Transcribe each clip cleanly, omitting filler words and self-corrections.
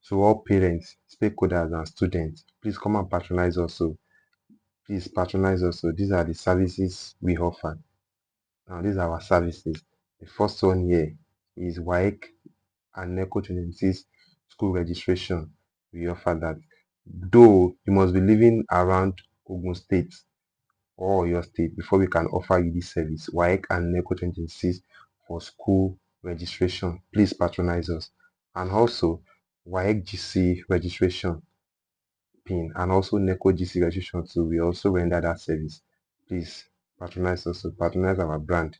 to all parents, stakeholders, and students, please come and patronize us. So please patronize us. So these are the services we offer. Now these are our services. The first one here is WAEC and NECO 26 school registration. We offer that. Though you must be living around Ogun State or your state before we can offer you this service. WAEC and NECO 26 for school registration. Please patronize us. And also WAEC GCE registration PIN and also NECO GCE registration too. We also render that service. Please patronize us. Patronize our brand.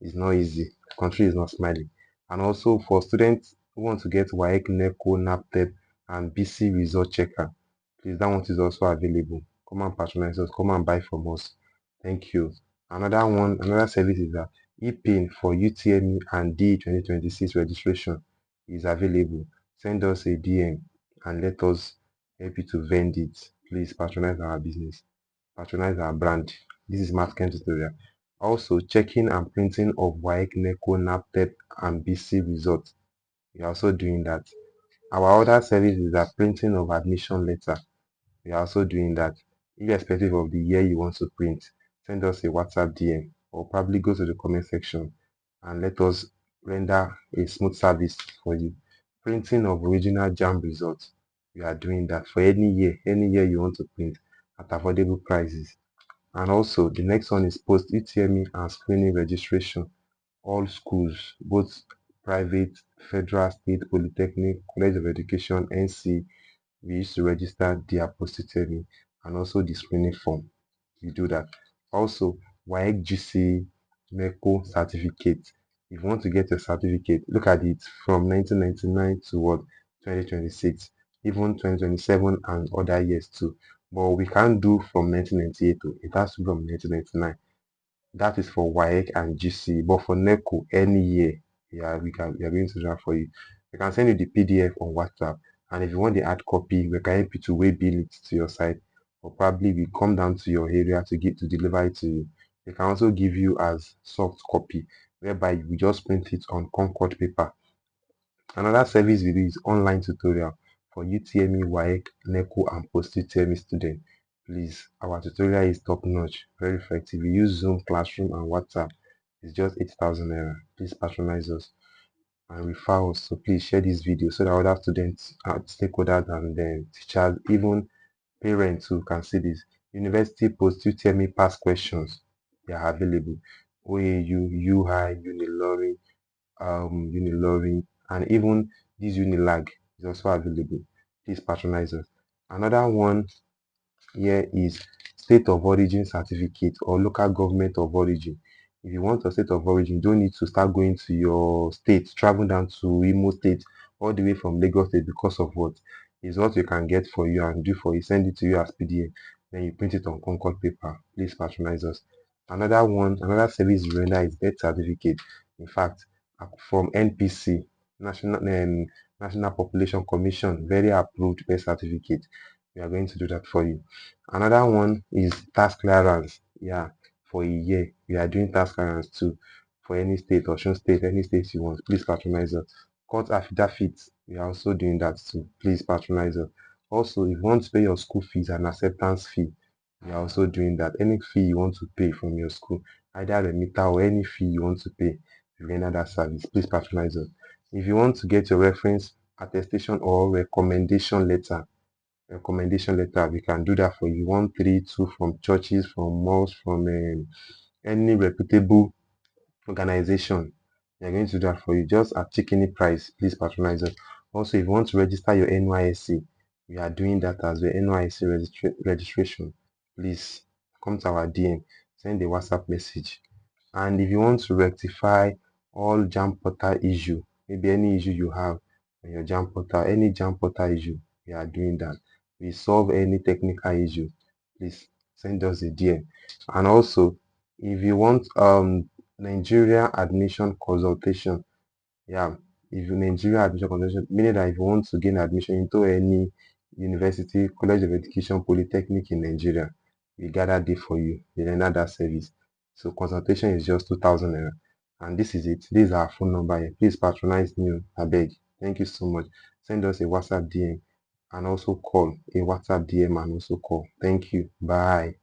It's not easy. The country is not smiling. And also for students who want to get WAEC, NECO, NABTEB, and BC result checker, please, that one is also available. Come and patronize us. Come and buy from us. Thank you. Another service is that ePIN for UTME and D 2026 registration is available. Send us a DM and let us help you to vend it. Please patronize our business. Patronize our brand. This is Marketing Tutorial. Also, checking and printing of WAEC, NECO, NABTEB, and BC results. We are also doing that. Our other service is the printing of admission letter. We are also doing that. Irrespective of the year you want to print, send us a WhatsApp DM or probably go to the comment section and let us render a smooth service for you. Printing of original JAMB results. We are doing that for any year you want to print at affordable prices. And also the next one is post UTME and screening registration. All schools, both private, federal, state, polytechnic, college of education, NC, we used to register their post UTME and also the screening form. We do that. Also, WAEC GCE NECO certificate. If you want to get your certificate, look at it from 1999 to what 2026, even 2027 and other years too. But we can't do from 1998 to it has to be from 1999. That is for WAEC and GCE. But for NECO, any year, we are going to do that for you. We can send you the PDF on WhatsApp. And if you want the hard copy, we can help you to waybill it to your site. Or probably we come down to your area to deliver it to you. We can also give you as soft copy, whereby we just print it on Concord paper. Another service we do is online tutorial for UTME, WAEC, NECO, and post UTME students. Please, our tutorial is top notch, very effective. We use Zoom, Classroom, and WhatsApp. It's just 8,000 naira. Please patronize us and refer us. So please share this video so that other students, stakeholders, and teachers, even parents who can see this. University post UTME past questions, they are available. OAU, UI, Uniloring, and even this Unilag is also available. Please patronize us. Another one here is state of origin certificate or local government of origin. If you want a state of origin, you don't need to start going to your state, travel down to Imo State all the way from Lagos State because of what is what you can get for you and do for you. Send it to you as PDF, then you print it on Concord paper. Please patronize us. Another service we render is birth certificate. In fact, from NPC, National Population Commission, very approved birth certificate. We are going to do that for you. Another one is tax clearance. Yeah, for a year we are doing tax clearance too for any state, Osun State, any state you want. Please patronize us. Court affidavit, we are also doing that too. Please patronize us. Also, if you want to pay your school fees and acceptance fee, we are also doing that. Any fee you want to pay from your school, either remitter or any fee you want to pay, we render that service. Please patronize us. If you want to get your reference, attestation, or recommendation letter, we can do that for you. 132 from churches, from malls, from any reputable organization. We are going to do that for you just at chicken price. Please patronize us. Also, if you want to register your NYSC, we are doing that as the NYSC registration. Please come to our DM, send a WhatsApp message. And if you want to rectify all JAMB portal issue, maybe any issue you have on your JAMB portal, any JAMB portal issue, we are doing that. We solve any technical issue, please send us a DM. And also, if you want Nigeria admission consultation, meaning that if you want to gain admission into any university, college of education, polytechnic in Nigeria, we gather there for you. We render that service. So consultation is just 2,000 naira. And this is it. This is our phone number here. Please patronize me, I beg. Thank you so much. send us a WhatsApp DM and also call, a WhatsApp DM and also call. Thank you. Bye.